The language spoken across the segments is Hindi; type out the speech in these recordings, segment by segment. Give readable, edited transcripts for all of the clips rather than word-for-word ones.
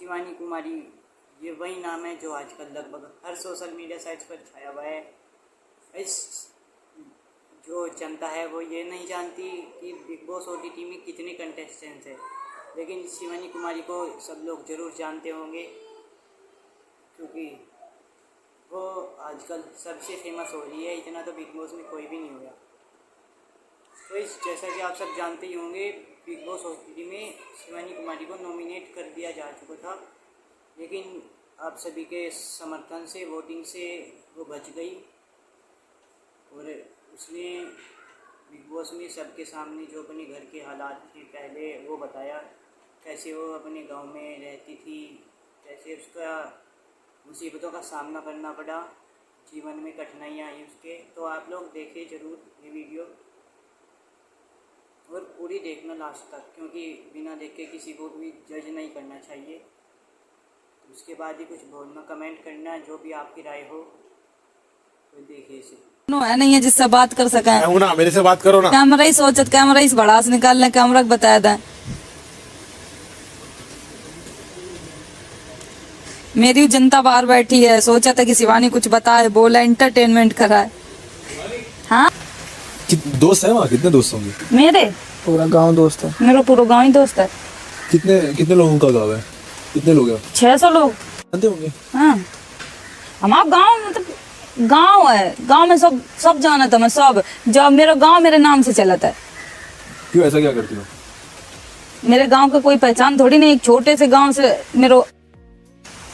शिवानी कुमारी, ये वही नाम है जो आजकल लगभग हर सोशल मीडिया साइट्स पर छाया हुआ है। इस जो जनता है वो ये नहीं जानती कि बिग बॉस OTT में कितने कंटेस्टेंट्स हैं, लेकिन शिवानी कुमारी को सब लोग ज़रूर जानते होंगे क्योंकि वो आजकल सबसे फेमस हो रही है। इतना तो बिग बॉस में कोई भी नहीं हुआ। तो जैसा कि आप सब जानते ही होंगे, बिग बॉस OTT में शिवानी कुमारी को नॉमिनेट कर दिया जा चुका था, लेकिन आप सभी के समर्थन से, वोटिंग से वो बच गई और उसने बिग बॉस में सबके सामने जो अपने घर के हालात थे पहले वो बताया, कैसे वो अपने गांव में रहती थी, कैसे उसका मुसीबतों का सामना करना पड़ा, जीवन में कठिनाइयाँ आई उसके। तो आप लोग देखिए ज़रूर ये वीडियो और पूरी देखना लास्ट तक, क्योंकि बिना देख के किसी को भी जज नहीं करना चाहिए। उसके बाद ही कुछ बोलना, कमेंट करना, जो भी आपकी राय हो तो देखिए इसे। है नहीं है जिससे बात कर सके। ना मेरे से बात करो ना। कैमरा ही सोचत, कैमरा ही भड़ास निकालने, कैमरा बताया था। मेरी जनता बाहर बैठी है, सोचा था कि शिवानी कुछ बताए, बोला, एंटरटेनमेंट कराए। हाँ दोस्त है वहाँ? कितने दोस्त होंगे? मेरे पूरा गांव दोस्त है। मेरा पूरा गाँव ही दोस्त है। कितने लोगों का गाँव है? कितने लोग हैं? 600 लोग जानते होंगे। हाँ, हमारा गाँव मतलब गांव है, गांव में सब जाना था। मैं सब, जब मेरा गांव मेरे नाम से चला था। क्यों ऐसा क्या करती हो? मेरे गांव का कोई पहचान थोड़ी नहीं, एक छोटे से गांव से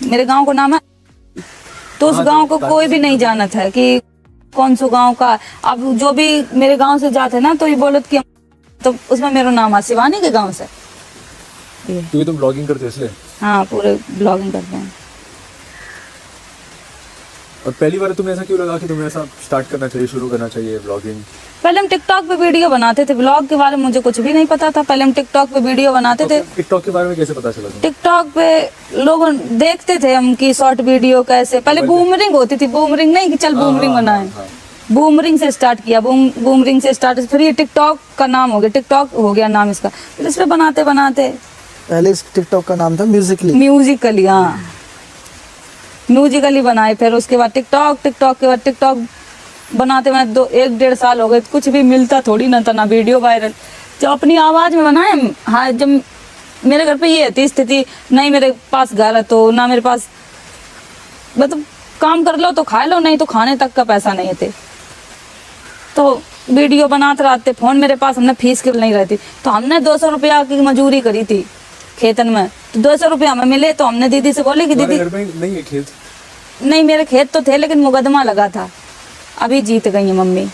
मेरे गांव को नाम है, तो उस गांव को कोई भी नहीं जाना था कि कौन सा गांव का। अब जो भी मेरे गांव से जाते ना तो ये बोलत कि तो उसमें मेरा नाम है शिवानी के गांव से। क्योंकि तुम ब्लॉगिंग करते हो इसलिए? हाँ, पूरे ब्लॉगिंग करते हैं। और पहली बार तुम्हें ऐसा क्यों लगा कि तुम्हें ऐसा स्टार्ट करना चाहिए, शुरू करना चाहिए ब्लॉगिंग? पहले हम टिकटॉक पे वीडियो बनाते थे, ब्लॉग के बारे में मुझे कुछ भी नहीं पता था। पहले हम टिकटॉक पे वीडियो बनाते थे। टिकटॉक के बारे में कैसे पता चला? टिकटॉक पे लोग देखते थे हम की शॉर्ट वीडियो कैसे, पहले बूमरिंग होती थी, बूमरिंग नहीं कि चल बूमरिंग बनाए, बूमरिंग से स्टार्ट किया, बूमरिंग से स्टार्ट, फिर ये टिकटॉक का नाम हो गया, टिकटॉक हो गया नाम इसका। फिर इस पे बनाते बनाते, पहले इस टिकटॉक का नाम था म्यूजिकली। हाँ, म्यूजिकली बनाए। फिर उसके बाद टिकटॉक के बाद टिकटॉक बनाते बनाते 1-1.5 साल हो गए। कुछ भी मिलता थोड़ी ना था, ना वीडियो वायरल। जब अपनी आवाज में बनाए, हाँ, जब मेरे घर पे ये थी स्थिति, नहीं मेरे पास घर है तो ना मेरे पास, मतलब काम कर लो तो खा लो, नहीं तो खाने तक का पैसा नहीं थे, तो वीडियो बनाते रहते। फोन मेरे पास, हमने फीस के नहीं रहती, तो हमने 200 रुपया की मजदूरी करी थी खेतन में, तो 200 रुपया हमें मिले। तो हमने दीदी से बोले कि दीदी, नहीं है खेत? नहीं, मेरे खेत तो थे लेकिन मुकदमा लगा था, अभी जीत गई है मम्मी।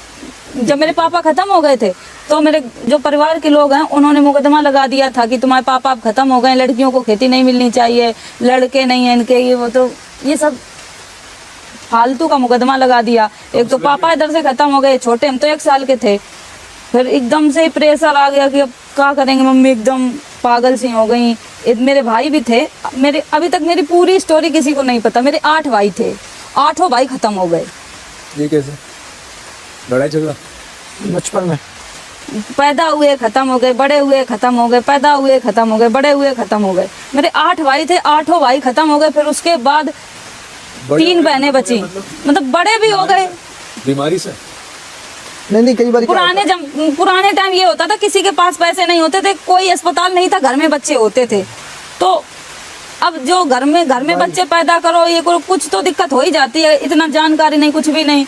जब मेरे पापा खत्म हो गए थे तो मेरे जो परिवार के लोग हैं उन्होंने मुकदमा लगा दिया था कि तुम्हारे पापा अब खत्म हो गए, लड़कियों को खेती नहीं मिलनी चाहिए, लड़के नहीं है इनके, ये वो, तो ये सब फालतू का मुकदमा लगा दिया। एक तो पापा इधर से खत्म हो गए, छोटे हम तो 1 साल के थे। फिर एकदम से प्रेशर आ गया कि अब क्या करेंगे, मम्मी एकदम पागल सी हो गई। मेरे भाई भी थे मेरे, अभी तक मेरी पूरी स्टोरी किसी को नहीं पता। मेरे 8 भाई थे, 8 भाई खत्म हो गए। ये कैसे? लड़ाई झगड़ा? बचपन में पैदा हुए खत्म हो गए, बड़े हुए खत्म हो गए, पैदा हुए खत्म हो गए, बड़े हुए खत्म हो गए। मेरे 8 भाई थे, 8 भाई खत्म हो गए। फिर उसके बाद 3 बहनें बची, मतलब बड़े भी हो गए बीमारी से। नहीं, कई बार पुराने टाइम ये होता था, किसी के पास पैसे नहीं होते थे, कोई अस्पताल नहीं था, घर में बच्चे होते थे। तो अब जो घर में बच्चे पैदा करो, ये करो, कुछ तो दिक्कत हो ही जाती है। इतना जानकारी नहीं, कुछ भी नहीं,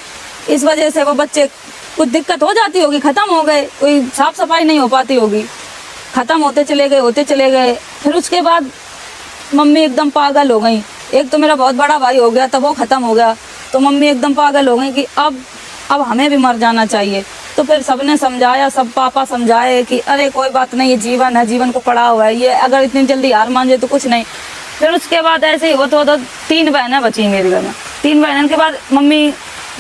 इस वजह से वो बच्चे कुछ दिक्कत हो जाती होगी, खत्म हो गए, कोई साफ सफाई नहीं हो पाती होगी, खत्म होते चले गए। फिर उसके बाद मम्मी एकदम पागल हो गई। एक तो मेरा बहुत बड़ा भाई हो गया, तब वो खत्म हो गया, तो मम्मी एकदम पागल हो गई कि अब हमें भी मर जाना चाहिए। तो फिर सबने समझाया, सब पापा समझाए कि अरे कोई बात नहीं, ये जीवन है, जीवन को पड़ा हुआ है, ये अगर इतनी जल्दी हार मान जाए तो कुछ नहीं। फिर उसके बाद ऐसे ही होता होता 3 बहनें बची मेरे घर में। 3 बहनों के बाद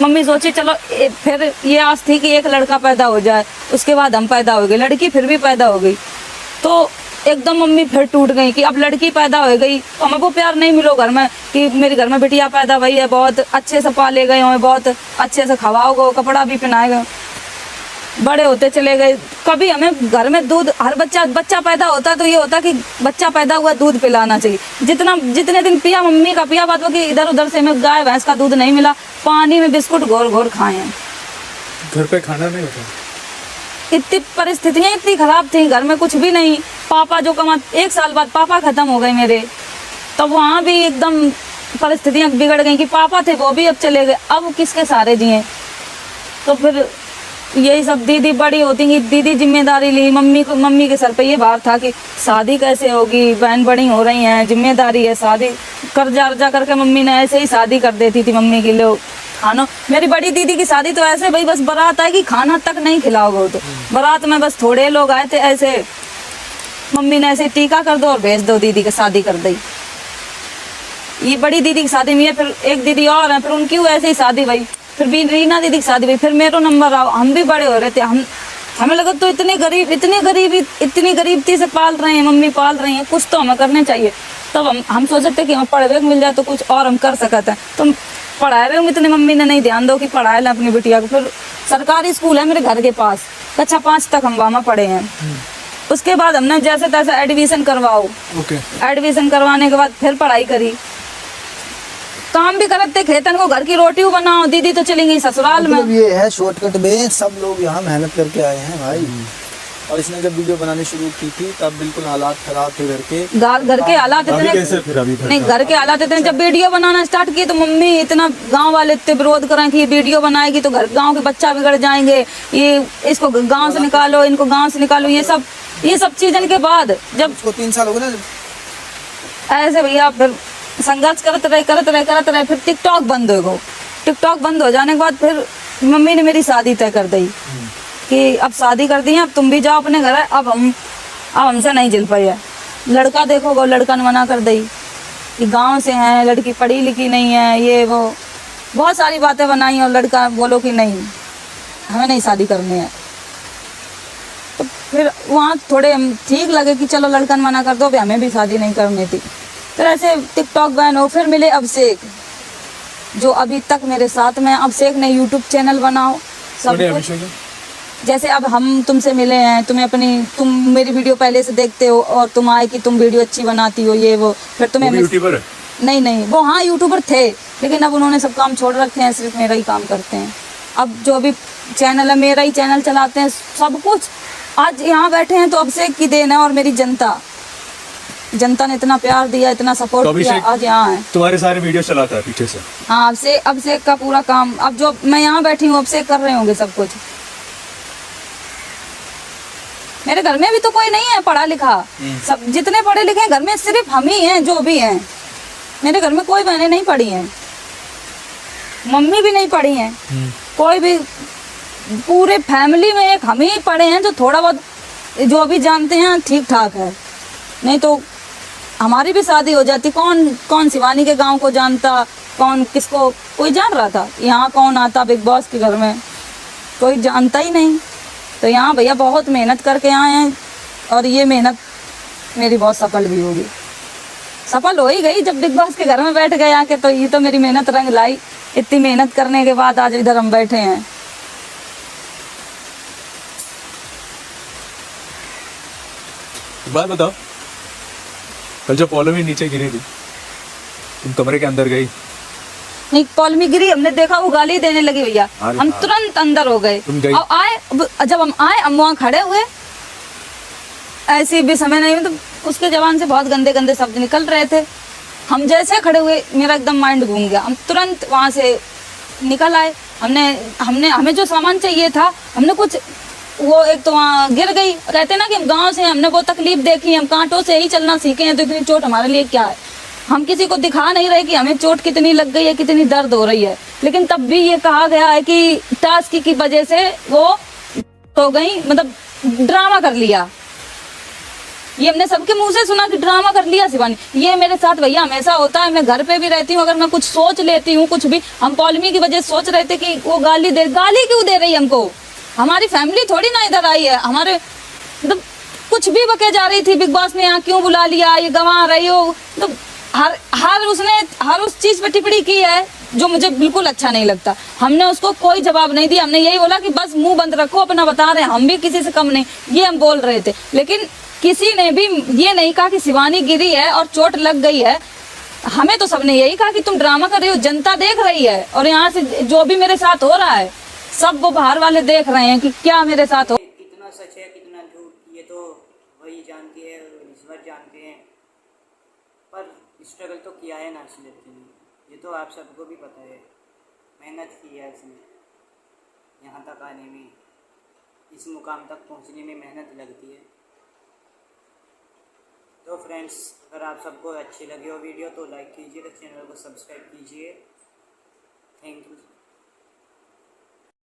मम्मी सोची चलो, फिर ये आस थी कि एक लड़का पैदा हो जाए। उसके बाद हम पैदा हो गए, लड़की फिर भी पैदा हो गई। तो एकदम मम्मी फिर टूट गई कि अब लड़की पैदा हो गई, हमें वो प्यार नहीं मिलो घर में कि मेरे घर में बिटिया पैदा हुई है, बहुत अच्छे से पाले गए हों, बहुत अच्छे से खवाओगे, कपड़ा भी पहनाए गए। बड़े होते चले गए। कभी हमें घर में दूध, हर बच्चा पैदा होता तो ये होता कि बच्चा पैदा हुआ दूध पिलाना चाहिए, जितने दिन पिया मम्मी का पिया, बात कि इधर उधर से हमें गाय भैंस का दूध नहीं मिला, पानी में बिस्कुट घोर घोर खाए हैं। घर पे खाना नहीं होता? इतनी परिस्थितियाँ इतनी खराब थी, घर में कुछ भी नहीं। पापा जो कमा, 1 साल बाद पापा खत्म हो गए मेरे, तब वहाँ भी एकदम परिस्थितियाँ बिगड़ गई कि पापा थे वो भी अब चले गए, अब किसके सहारे जिए। तो फिर यही सब, दीदी बड़ी होती गई, दीदी जिम्मेदारी ली, मम्मी के सर पे ये भार था कि शादी कैसे होगी, बहन बड़ी हो रही हैं, जिम्मेदारी है, शादी कर्जा अर्जा करके मम्मी ने ऐसे ही शादी कर देती थी मम्मी के लिए। खाना, मेरी बड़ी दीदी की शादी तो ऐसे भाई बस बारात आएगी, खाना तक नहीं खिलाओगे, तो बारात में बस थोड़े लोग आए थे, ऐसे मम्मी ने ऐसे टीका कर दो और भेज दो, दीदी की शादी कर दी। ये बड़ी दीदी की शादी में, फिर एक दीदी और है, फिर उनकी ऐसे ही शादी भाई, फिर भी रीना दीदी की शादी भाई, फिर मेरा नंबर आओ, हम भी बड़े हो रहे थे। हमें लगा तो इतनी गरीबी से पाल रहे हैं, मम्मी पाल रही हैं, कुछ तो हमें करने चाहिए। तब हम सोच सकते कि हमें पढ़े हुए मिल जाए तो कुछ और हम कर सकते हैं। तो पढ़ाए रहे इतने, मम्मी ने नहीं ध्यान दो कि पढ़ाए ला अपनी बिटिया को। फिर सरकारी स्कूल है मेरे घर के पास, कक्षा 5 तक हम वहाँ पढ़े हैं। उसके बाद हमने जैसे तैसे एडमिशन करवाओ, एडमिशन करवाने के बाद फिर पढ़ाई करी, काम भी करते, खेतन को घर की रोटी बनाओ। दीदी तो चली गई ससुराल में। मतलब ये है शॉर्टकट में, सब लोग यहाँ मेहनत करके आए हैं भाई। और इसने जब वीडियो बनानी शुरू की थी तब बिल्कुल हालात खराब थे घर के हालात इतने नहीं, घर के हालात इतने। जब वीडियो बनाना स्टार्ट किए तो मम्मी इतना, गांव वाले इतने विरोध करें कि ये वीडियो बनाएगी तो गांव के बच्चा बिगड़ जाएंगे, ये इसको गांव से निकालो, इनको गांव से निकालो, ये सब चीजन के बाद जब 3 साल हो गए ना ऐसे भैया फिर संघर्ष करते रहे, फिर टिकटॉक बंद हो गो। टिकटॉक बंद हो जाने के बाद फिर मम्मी ने मेरी शादी तय कर दी कि अब शादी कर दी है, अब तुम भी जाओ अपने घर। अब हमसे नहीं झेल पाई है। लड़का देखोगे, लड़का ने मना कर दी कि गांव से है, लड़की पढ़ी लिखी नहीं है, ये वो बहुत सारी बातें बनाई, और लड़का बोलो कि नहीं हमें नहीं शादी करनी है। तो फिर वहाँ थोड़े ठीक लगे कि चलो लड़का ने मना कर दो, हमें भी शादी नहीं करनी थी। फिर ऐसे टिकटॉक बैन हो, फिर मिले अभिषेक जो अभी तक मेरे साथ में। अभिषेक ने यूट्यूब चैनल बनाओ सब कुछ, जैसे अब हम तुमसे मिले हैं, तुम मेरी वीडियो पहले से देखते हो और तुम आए कि तुम वीडियो अच्छी बनाती हो, ये वो, फिर तुम्हें यूट्यूबर नहीं वो हाँ यूट्यूबर थे, लेकिन अब उन्होंने सब काम छोड़ रखे हैं, सिर्फ मेरा ही काम करते हैं। अब जो भी चैनल है मेरा ही चैनल चलाते हैं, सब कुछ। आज यहाँ बैठे हैं तो अभिषेक की देन है, और मेरी जनता ने इतना प्यार दिया, इतना सपोर्ट किया, आज यहाँ है। तुम्हारे सारे वीडियो चलाता है पीछे से? हाँ, अभिषेक का पूरा काम, अब जो मैं यहाँ बैठी हूँ अभिषेक कर रहे होंगे सब कुछ। मेरे घर में भी तो कोई नहीं है पढ़ा लिखा, सब जितने पढ़े लिखे हैं घर में सिर्फ हम ही हैं जो भी हैं। मेरे घर में कोई बहनें नहीं पढ़ी हैं, मम्मी भी नहीं पढ़ी हैं, कोई भी, पूरे फैमिली में एक हम ही पढ़े हैं जो थोड़ा बहुत जो भी जानते हैं ठीक ठाक है। नहीं तो हमारी भी शादी हो जाती, कौन शिवानी के गांव को जानता, कौन किसको कोई जान रहा था। यहाँ कौन आता बिग बॉस के घर में, कोई जानता ही नहीं। तो यहाँ भैया बहुत मेहनत करके आए हैं, और ये मेहनत मेरी बहुत सफल भी होगी, सफल हो ही गई जब बिग बॉस के घर में बैठ गए आके। तो ये तो मेरी मेहनत रंग लाई, इतनी मेहनत करने के बाद आज इधर हम बैठे हैं। बात बताओ, कल जो पॉलो में नीचे गिरी थी, तुम कमरे के अंदर गई? नहीं, पॉलमी गिरी, हमने देखा वो गाली देने लगी भैया, हम तुरंत अंदर हो गए। और आए, जब हम आए हम वहाँ खड़े हुए, ऐसे भी समय नहीं, तो उसके जबान से बहुत गंदे गंदे शब्द निकल रहे थे। हम जैसे खड़े हुए मेरा एकदम माइंड घूम गया, हम तुरंत वहाँ से निकल आए। हमें जो सामान चाहिए था, हमने कुछ, वो एक तो वहाँ गिर गई, कहते ना कि हम गाँव से, हमने वो तकलीफ देखी, हम कांटों से ही चलना सीखे हैं, तो इतनी चोट हमारे लिए क्या है। हम किसी को दिखा नहीं रहे कि हमें चोट कितनी लग गई है, कितनी दर्द हो रही है, लेकिन तब भी ये कहा गया है कि टास्क की वजह से वो हो गई, मतलब ड्रामा कर लिया। ये हमने सबके मुंह से सुना कि ड्रामा कर लिया शिवानी। ये मेरे साथ भैया हमेशा होता है, मैं घर पे भी रहती हूँ, अगर मैं कुछ सोच लेती हूँ कुछ भी, हम पॉलमी की वजह से सोच रहे थे कि वो गाली क्यों दे रही है हमको, हमारी फैमिली थोड़ी ना इधर आई है, हमारे मतलब कुछ भी बके जा रही थी, बिग बॉस ने यहाँ क्यों बुला लिया, ये गंवा रही हो, तो हर उस चीज पे टिप्पणी की है जो मुझे बिल्कुल अच्छा नहीं लगता। हमने उसको कोई जवाब नहीं दिया, हमने यही बोला कि बस मुंह बंद रखो, अपना बता रहे हैं, हम भी किसी से कम नहीं, ये हम बोल रहे थे। लेकिन किसी ने भी ये नहीं कहा कि शिवानी गिरी है और चोट लग गई है। हमें तो सबने यही कहा कि तुम ड्रामा कर रही हो, जनता देख रही है, और यहाँ से जो भी मेरे साथ हो रहा है सब वो बाहर वाले देख रहे हैं कि क्या मेरे साथ हो। कितना सच है कितना झूठ ये तो वही जानती है, ईश्वर जानते हैं, पर स्ट्रगल तो किया है ना इस लड़की ने, ये तो आप सबको भी पता है। मेहनत की है इसने, यहाँ तक आने में, इस मुकाम तक पहुँचने में मेहनत लगती है। तो फ्रेंड्स, अगर आप सबको अच्छी लगी हो वीडियो तो लाइक कीजिए, चैनल को सब्सक्राइब कीजिए। Thank you.